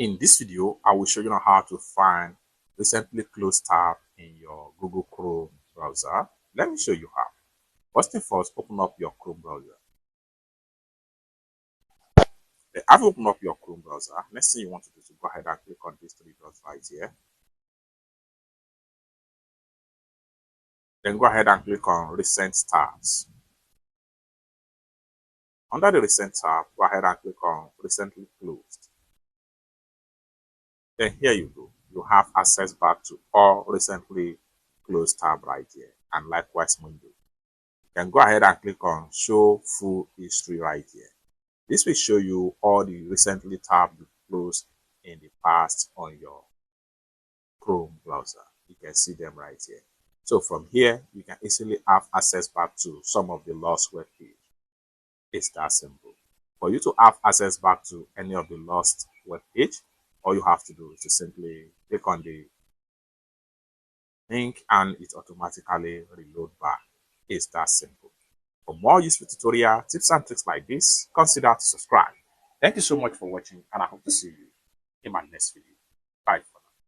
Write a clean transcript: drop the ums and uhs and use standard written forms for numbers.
In this video, I will show you how to find recently closed tab in your Google Chrome browser. Let me show you how. First thing first, open up your Chrome browser. After open up your Chrome browser, next thing you want to do is to go ahead and click on these three dots right here. Then go ahead and click on Recent Tabs. Under the Recent tab, go ahead and click on Recently Closed. Then here you go. You have access back to all recently closed tab right here, and likewise window. You can go ahead and click on Show Full History right here. This will show you all the recently tabs you closed in the past on your Chrome browser. You can see them right here. So from here, you can easily have access back to some of the lost web page. It's that simple. For you to have access back to any of the lost web page, all you have to do is to simply click on the link and it automatically reload back. It's that simple. For more useful tutorial tips and tricks like this, consider to subscribe. Thank you so much for watching, and I hope to see you in my next video. Bye.